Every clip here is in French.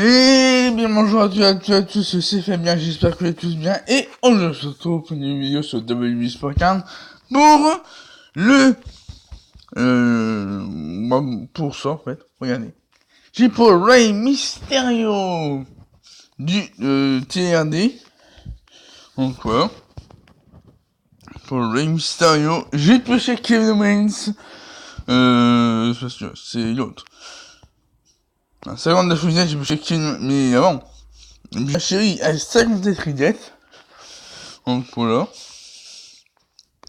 Et bien bonjour à tous, c'est Fabien, j'espère que vous allez tous bien. Et aujourd'hui on se retrouve pour une vidéo sur WWE Sport pour le... pour ça en fait, regardez. J'ai pour Rey Mysterio du TRD. Donc voilà. Pour Rey Mysterio, j'ai pêché Kevin Owens. C'est l'autre. Un seconde de fusil, j'ai pêché Kevin... Mais avant... Ma chérie a 57 ridettes. Donc voilà.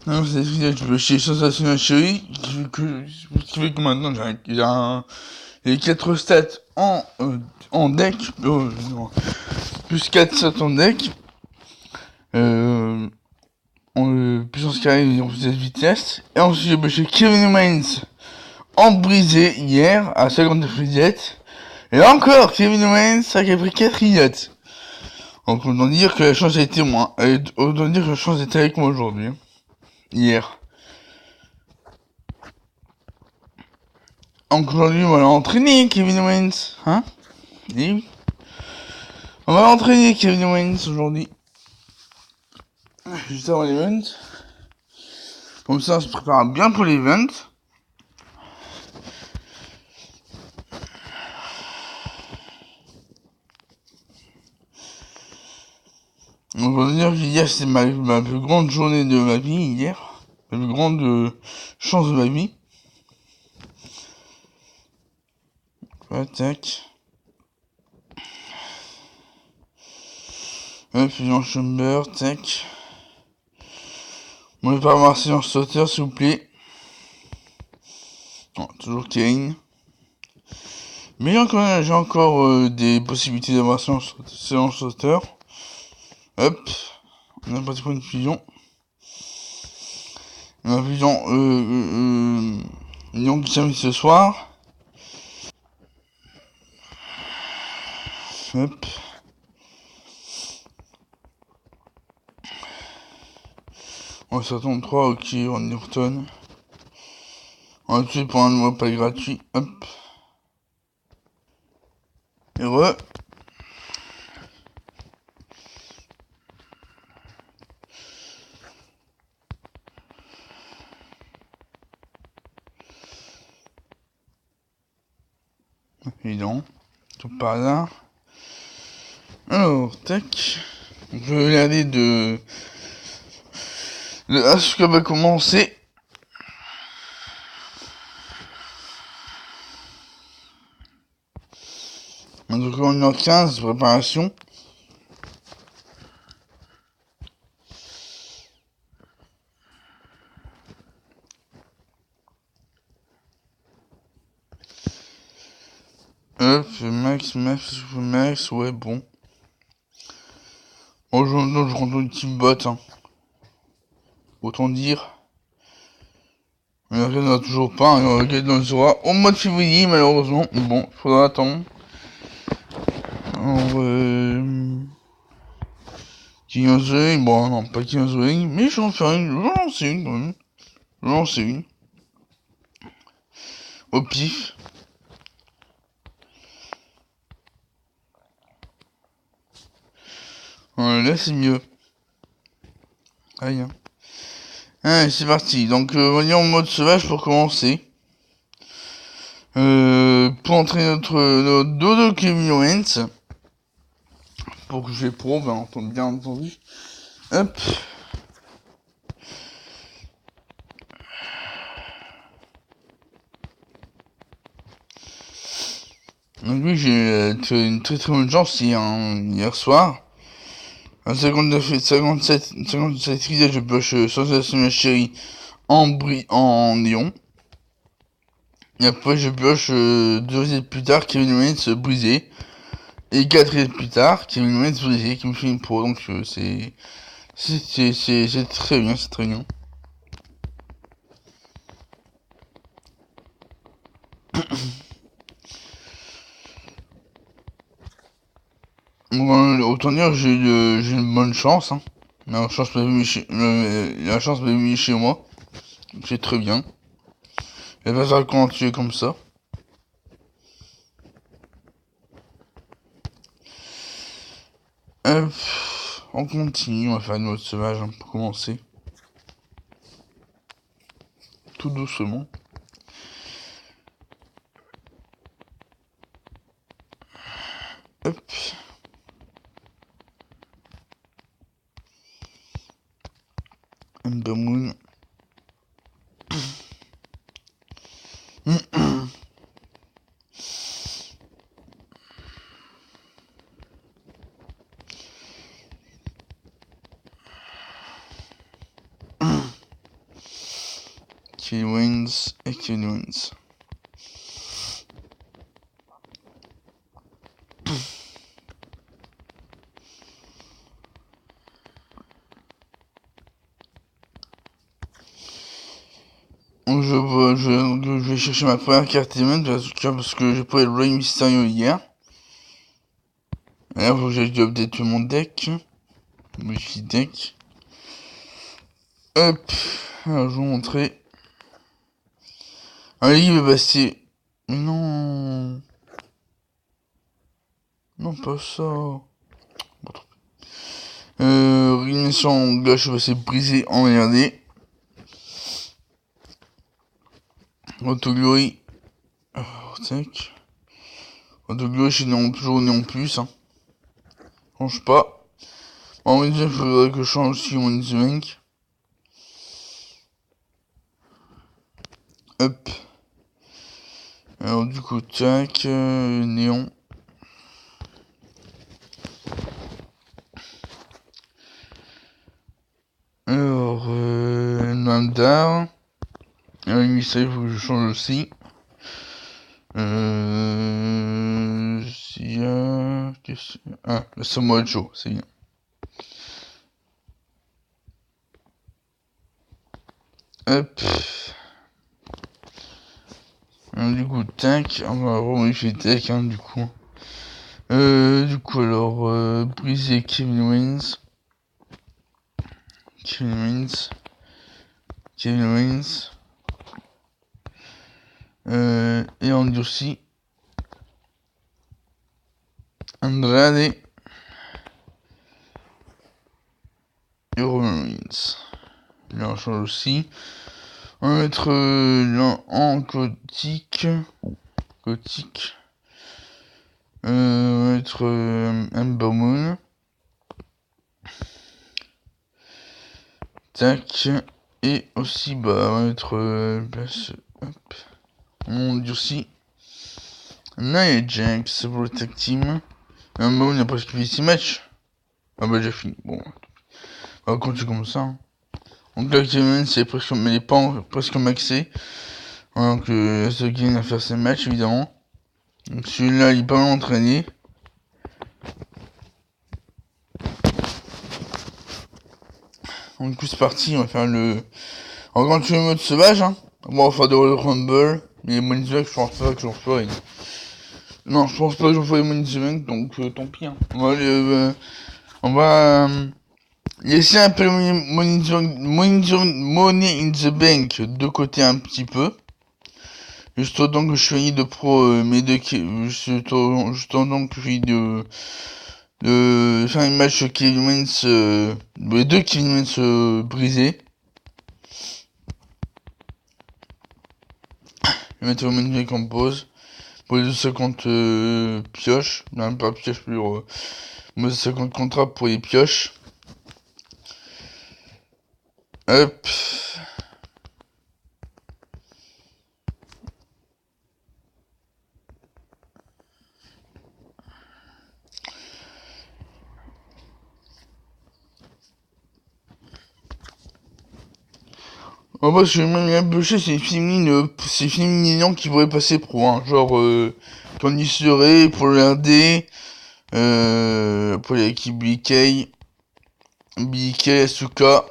Non, c'est fidèle, je veux chez Sensationnel Chérie, qui fait que maintenant j'ai 4 stats en deck, non, plus 4 stats en deck, puissance carrée et en puissance vitesse, et ensuite j'ai pêché Kevin Owens en brisé hier, à 59 rillettes, et encore Kevin Owens, ça qui a pris 4 rillettes. Donc on doit dire que la chance a été on doit dire que la chance était avec moi aujourd'hui, hein, hier. Donc aujourd'hui, on va l'entraîner, Kevin Owens, hein? Et oui. On va l'entraîner, Kevin Owens, aujourd'hui. Juste avant l'event. Comme ça, on se prépare bien pour l'event. On va dire que hier, c'est ma plus grande journée de ma vie, hier. La plus grande chance de ma vie. Voilà, tac. Hop, Jean Chamber, tac. On va pas avoir silence sauteur, s'il vous plaît. Non, toujours Kane. Mais j'ai encore des possibilités d'avoir silence sauteur. Hop. On a pas de une fusion. On a fusion, Lyon qui s'amuse ce soir. Hop. On s'attend 3, ok, on y retourne. On va tuer pour un mois pas gratuit. Hop. Et re. Évident. Tout par là. Alors, tac. Je vais regarder le Asuka va commencer. Donc on est en 15, préparation. Hop, max, ouais, bon. Aujourd'hui, je rentre une team bot, hein. Autant dire. Mais rien n'a toujours pas, hein. On sera au mois de février, malheureusement. Bon, il faudra attendre. Alors, King of the Ring, bon, non, pas King of the Ring, mais j'en fais une, j'en lance une, quand même. J'en lance une. Au pif. Là, c'est mieux. Aïe, hein. Allez, c'est parti. Donc, voyons en mode sauvage pour commencer. Pour entraîner notre Dodo Kevin Owens. Pour que je les pro, bien entendu. Hop. Donc oui, j'ai une très très bonne chance hier soir. À 57 idées, je pioche Sensationnel Chérie en Lyon. Et après, je pioche 2 idées plus tard, Kevin Owens brisé. Et 4 idées plus tard, Kevin Owens brisé, qui me fait une pro. Donc c'est très bien, c'est très bien. Bon, autant dire, j'ai une bonne chance, hein. La chance m'est venue chez moi. C'est très bien. Elle va se continuer comme ça. On continue, on va faire une mode sauvage hein, pour commencer. Tout doucement. Hop. Ember Moon. Kill Wings et Kill Wings. Je vais chercher ma première carte event parce que j'ai pas le Rey Mysterio hier. Et là, faut que j'aille update mon deck. Multi-deck. Hop. Alors, je vais vous montrer. Un livre, bah c'est... Mais non. Non, pas ça. Réanimation en gauche, bah c'est brisé, emmerdé. Autoglory. Tac. Autoglory, je suis toujours né en plus. Hein. Change pas. En fait, il faudrait que je change aussi mon Bank. Hop. Alors du coup, tac, néon. Alors, Namdar. Alors, il faut que je change aussi. Le Samoa Joe, c'est bien. Hop. Alors, du coup, tac, on va remodifier tac, hein, du coup. Alors, briser Kevin Wins. Et endurci. Andrade. Et Roman Reigns. Là, on change aussi. On va mettre en gothique. On va mettre Ember Moon. Tac. Et aussi, bah, on va mettre hop. On endurci. Nia Jax pour le tag team. Ember Moon a presque fini 6 matchs. Ah bah, j'ai fini. Bon. On va continuer comme ça. Hein. Donc là, Kevin, c'est presque, mais il est pas presque maxé. Donc, ce game à faire ses matchs, évidemment. Donc, celui-là, il est pas mal entraîné. Donc, du coup, c'est parti. On va faire le. On va continuer le mode sauvage. Hein. Bon, on va faire des Royal Rumble. Mais les Money je pense pas que j'en ferai. Non, je pense pas que j'en ferai les Money donc tant pis. Hein. On va laisser un peu le Money in the Bank de côté un petit peu. Juste autant que je finis de pro mes deux juste autant que je finis de faire un match Kevin Owens les deux Kevin Owens brisés. Je vais mettre au menu en pause pour les 250 pioches, même pas pioches plus 250 contrats pour les pioches. Hop. En vrai, je vais même bien piocher, c'est féminin qui pourrait passer pro, hein. Genre, Candice Seray pour le RD, pour l'équipe BK, Asuka,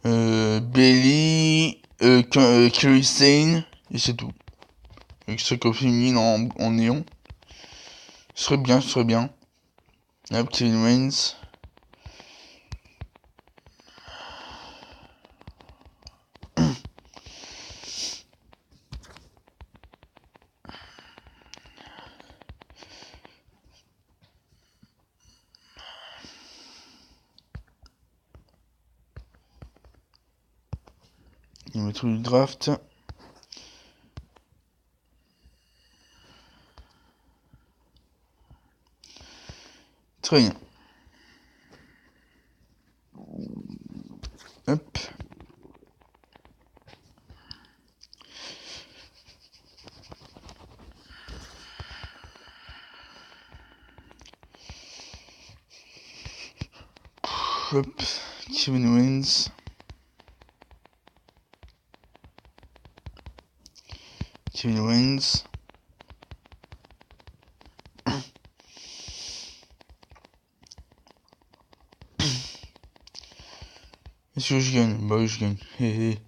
Bailey, Kairi Sane, et c'est tout. Avec ça comme féminine en néon. Ce serait bien. Hop, Kevin Owens. Il mettre du draft. Très bien. Hop. Hop. Kevin Owens. Kevin Owens. Est-ce que je gagne? Bah oui, je gagne. Hé hé.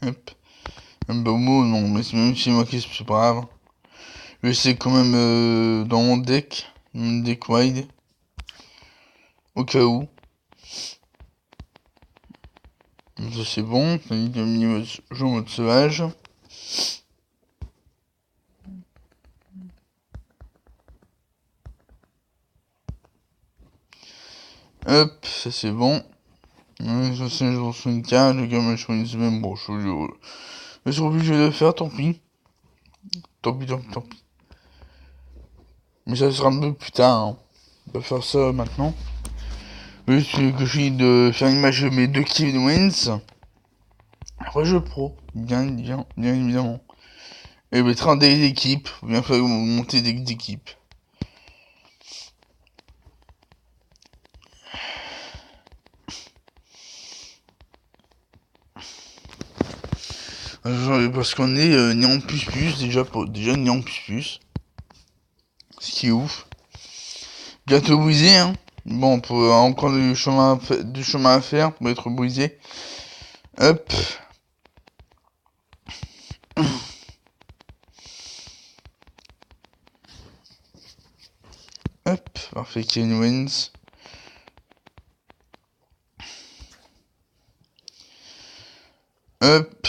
Hop. Un beau mot, non, mais même si c'est moi qui c'est pas grave. Je sais quand même dans mon deck wide. Au cas où. Ça c'est bon. Ça dit de jouer en mode sauvage. Hop, ça c'est bon. Je sais, je reçois une carte, le gars m'a choisi une semaine. Bon, je suis obligé de le faire, tant pis. Tant pis. Mais ça sera un peu plus tard. Hein. On va faire ça maintenant. Juste que je finis de faire une image de mes deux Kevin Owens. Après, je pro, bien évidemment. Et mettre un deck d'équipe, bien faire monter des d'équipe. Parce qu'on est néant plus déjà néant plus. Ce qui est ouf. Gâteau brisé, hein. Bon, on peut encore du chemin à faire pour être brisé. Hop. Hop, parfait, Kevin Owens. Hop.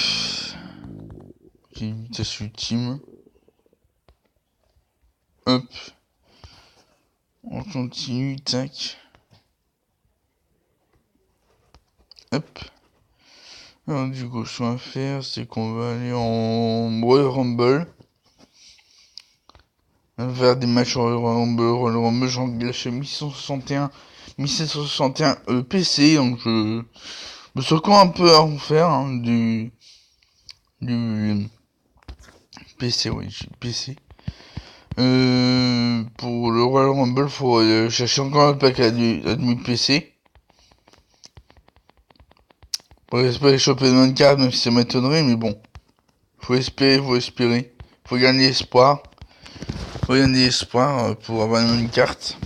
Vitesse ultime. Hop. On continue, tac. Hop. Alors, du coup, ce qu'on va faire, c'est qu'on va aller en Royal Rumble. On va faire des matchs Royal Rumble, j'en lâche 1761 PC, donc je me suis encore un peu à refaire hein, du PC, oui, PC. Pour le Royal Rumble, faut chercher encore un pack à du PC. Bon, j'espère les choper de 24, même si ça m'étonnerait, mais bon. Faut espérer. Faut gagner espoir. Pour avoir une carte.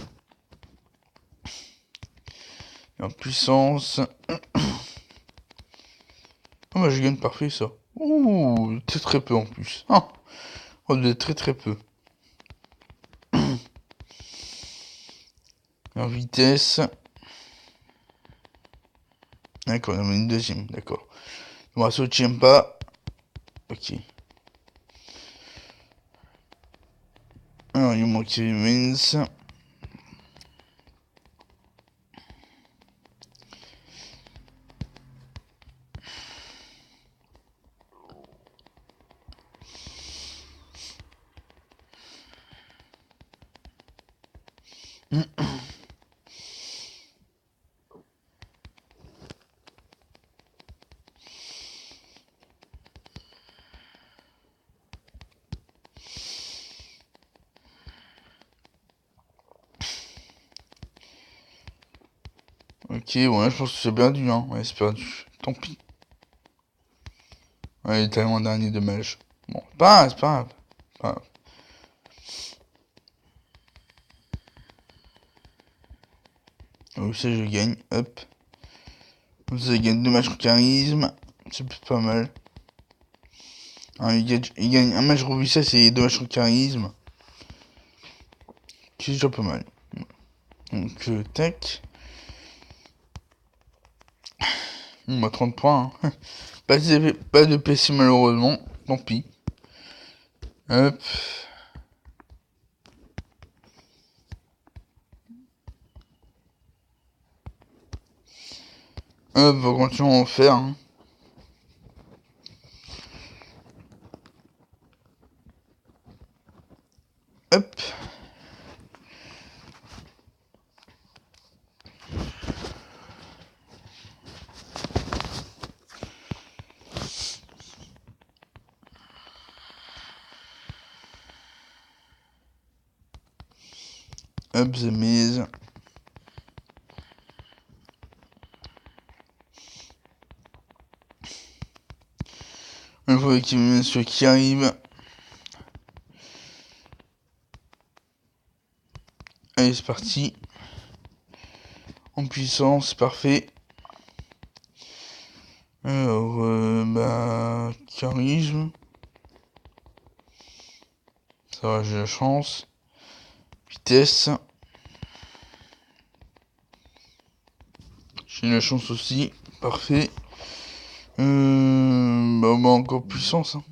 Et en puissance. Oh bah je gagne parfait ça. Ouh, très peu en plus. Ah, oh, de très peu. En vitesse. D'accord, on a une deuxième, d'accord. On va sauter pas. Ok. Alors, il manque Wins. Ok, ouais, je pense que c'est perdu, hein. Ouais, c'est perdu. Tant pis. Ouais, il est tellement dernier, dommage. Bon, c'est pas grave. Oui, ça, je gagne. Hop. Ça, il gagne 2 matchs en charisme. C'est pas mal. Hein, il gagne un match en ça, c'est 2 matchs en charisme. C'est déjà pas mal. Donc, tac. On va 30 points. Hein. Pas de PC malheureusement. Tant pis. Hop. Hop, on va continuer à en faire. Hein. Hop. Hop, the mise. On voit ceux qui arrivent. Allez, c'est parti. En puissance, parfait. Alors, charisme. Ça va, j'ai la chance. Vitesse. J'ai la chance aussi. Parfait. Encore puissance. Hein.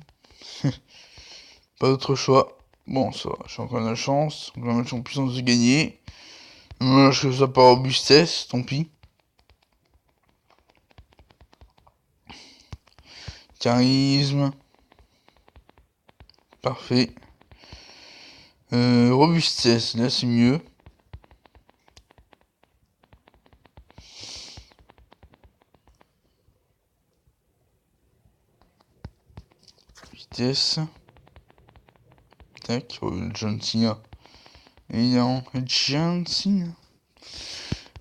Pas d'autre choix. Bon, ça va, j'ai encore la chance. On va mettre en puissance de gagner. Moi, je fais ça par robustesse, tant pis. Charisme. Parfait. Robustesse, là c'est mieux. Vitesse. Tac, John Cena. Évidemment, John Cena.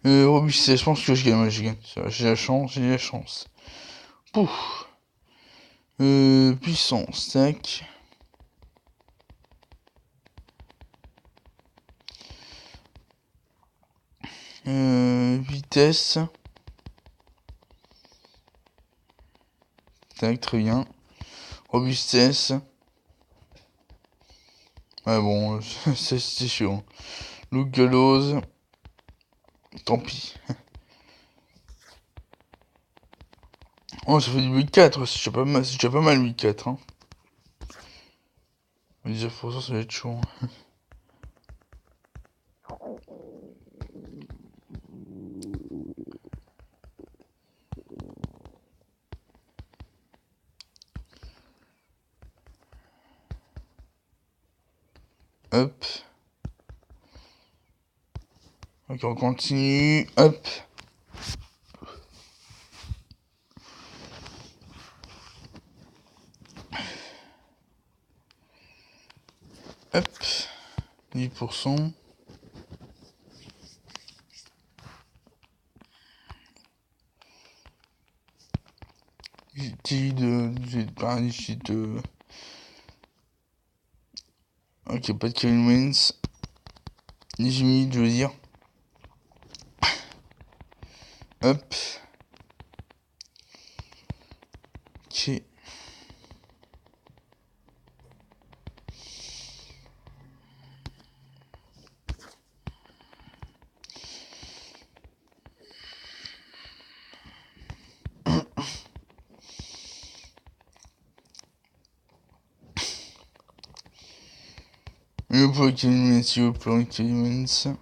Robustesse, je pense que je gagne, j'ai la chance, Pouf. Puissance, tac. Vitesse. Tac, très bien. Robustesse. Ouais, bon, c'est chiant. Look galose. Tant pis. Oh, ça fait du 8-4, c'est déjà pas mal 8-4. Hein. 19%, ça va être chaud. Hop. Ok, on continue. Hop. Hop. 10%. Ok, pas de Kevin Owens. Ni Jimmy, je veux dire. Hop. Ok. Le pour Kevin Owens, le pour Kevin Owens.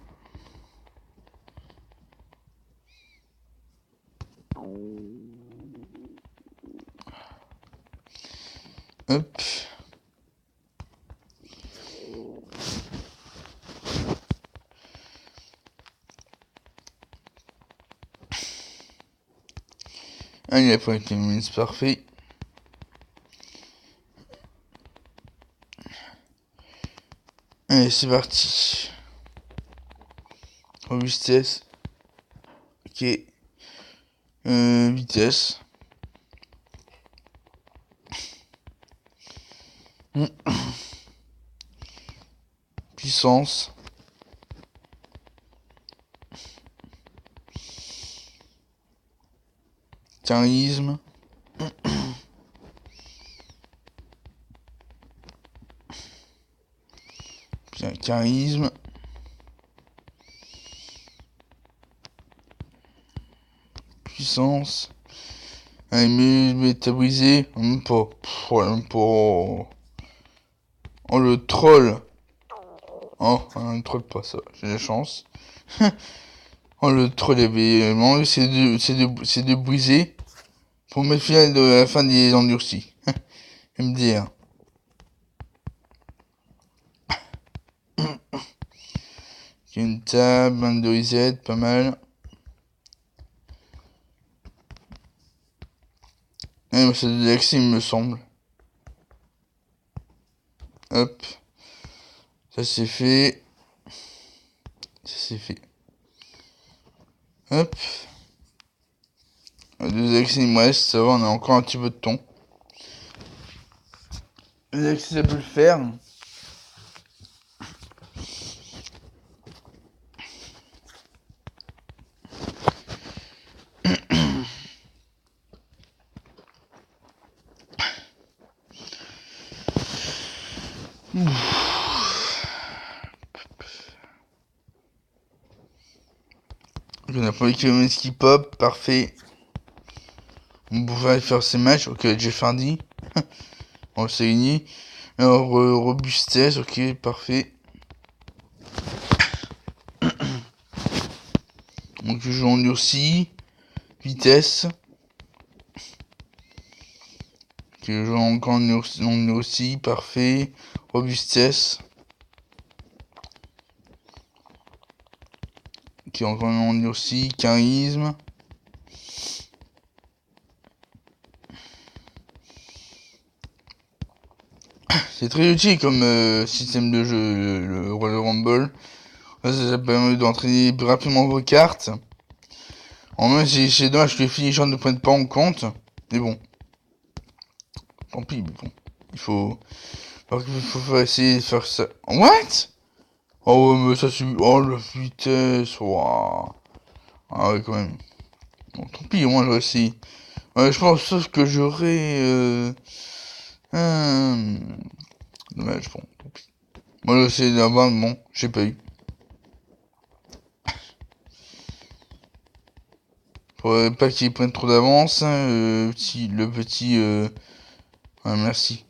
Hop. Allez, après Kevin Owens, parfait. Allez, c'est parti. Robustesse. Ok. Vitesse. Puissance. Charisme. Bien, charisme. Puissance. Allez, métaboliser. Même pas. Même pas. Oh, le troll. Oh, un troll pas ça. J'ai la chance. Oh, le troll avait vraiment c'est de briser. Pour mettre final de la fin des endurcis. MDR. une table, un de reset, pas mal. Ouais, c'est de l'accès, il me semble. Hop. Ça c'est fait. Ça c'est fait. Hop. Deux accès, il me reste, ça va, on a encore un petit peu de temps. Les accès, ça peut le faire. On a pas les kilomètres qui pop, parfait. On pouvait faire ces matchs, ok, Jeff Hardy. On s'est gagné. Alors, robustesse, ok, parfait. Donc, je joue en aussi. Vitesse. Ok, je joue encore en aussi, parfait. Robustesse. Ok, encore en aussi. Charisme. C'est très utile comme système de jeu, le Royal Rumble. Ça permet d'entraîner rapidement vos cartes. En même c'est dommage que les finishers ne prennent pas en compte. Mais bon. Tant pis, mais bon. Il faut essayer de faire ça. What? Oh ouais, mais ça c'est... Oh la vitesse. Wow. Ah ouais, quand même. Bon, tant pis, moi je vais essayer. Ouais, je pense sauf que j'aurais... Dommage, bon, tant pis. Moi je vais essayer d'avoir, bon, j'ai pas eu. Faudrait pas qu'ils prennent trop d'avance, hein, le petit... Ah, merci.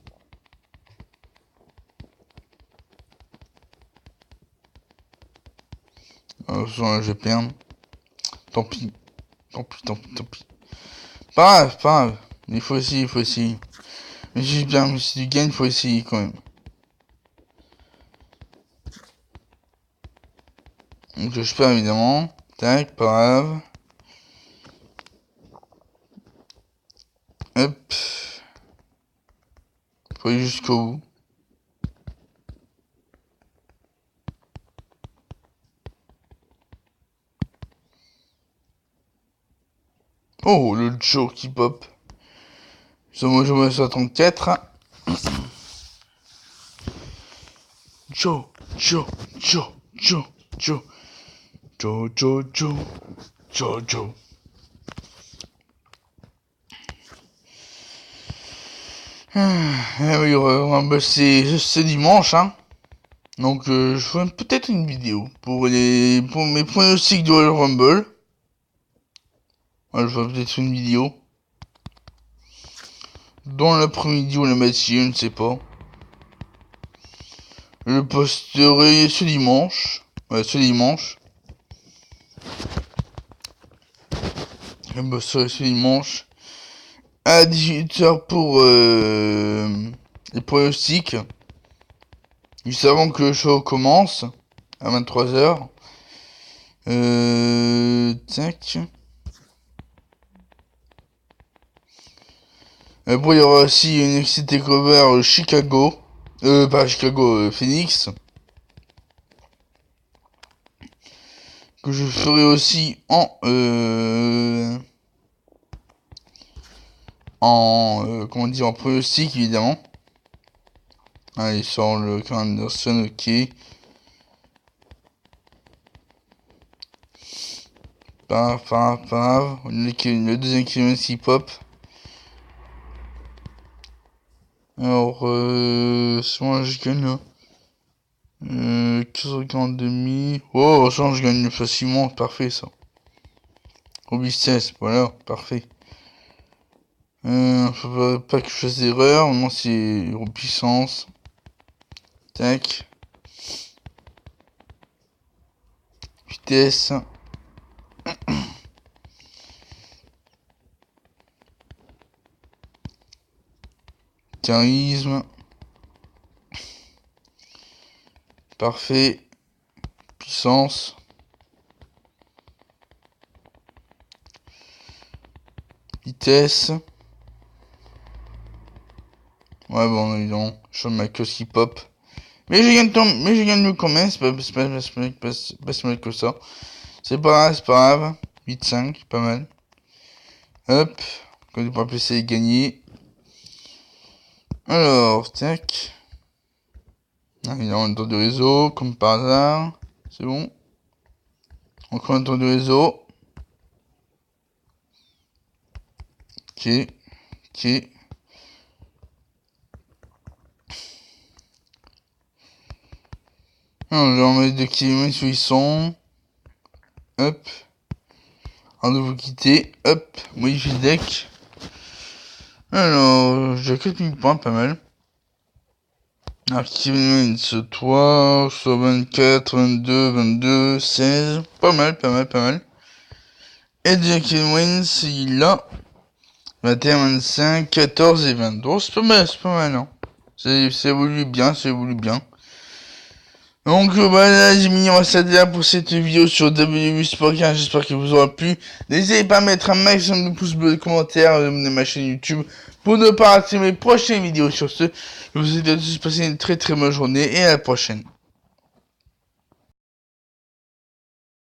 Je vais perdre. Tant pis. Tant pis, tant pis, tant pis. Pas grave, pas grave. Il faut essayer, il faut essayer. Mais si tu gagnes, il faut essayer quand même. Donc je perds évidemment. Tac, pas grave. Hop. Faut aller jusqu'au bout. Oh, le Joe qui pop. Moi je me suis à 34. Joe, Joe, Joe, Joe, Joe. Joe, Joe, Joe. Joe, Joe. Oui, c'est dimanche, hein. Donc je ferai peut-être une vidéo pour mes pronostics de Royal Rumble. Ouais, je ferai peut-être une vidéo. Dans l'après-midi ou la matinée, je ne sais pas. Je posterai ce dimanche. Ouais, ce dimanche. Je posterai ce dimanche. À 18h pour les pronostics. Juste avant que le show commence. À 23h. Tac. Après, il y aura aussi une NXT TakeOver Chicago. Pas Chicago, Phoenix. Que je ferai aussi comment dire, en pronostic, évidemment. Allez, sort le Anderson, ok. Paf, paf, paf. Le deuxième kilomètre qui pop. Alors, moi je gagne là. 442 Oh, ça je gagne facilement, parfait ça. Robustesse, voilà, parfait. Faut pas que je fasse d'erreur, non c'est puissance. Tac. Vitesse. Charisme. Parfait. puissance. Vitesse. Ouais, bon, évidemment, je mets que ce qui pop. Mais je gagne mieux quand même, c'est pas si mal que ça. C'est pas grave. 8-5, pas mal. Hop, quand on peut essayer de gagner. Alors, tac. Ah, il y a un tour de réseau, comme par hasard. C'est bon. Encore un tour de réseau. Ok. Alors, je vais en mettre 2 km où ils sont. Hop. Un nouveau quitter. Hop. Modifie le deck. Alors, j'ai 4000 points, pas mal. Alors, ce toi, soit 24, 22, 22, 16. Pas mal. Et Jack Wins, il a 21, 25, 14 et 22. C'est pas mal, hein. C'est évolue bien. Donc là j'ai mis ça déjà pour cette vidéo sur WWE Sport 15, j'espère qu'il vous aura plu. N'hésitez pas à mettre un maximum de pouces bleus, de commentaires de ma chaîne YouTube pour ne pas rater mes prochaines vidéos. Sur ce, je vous souhaite de tous passer une très bonne journée et à la prochaine.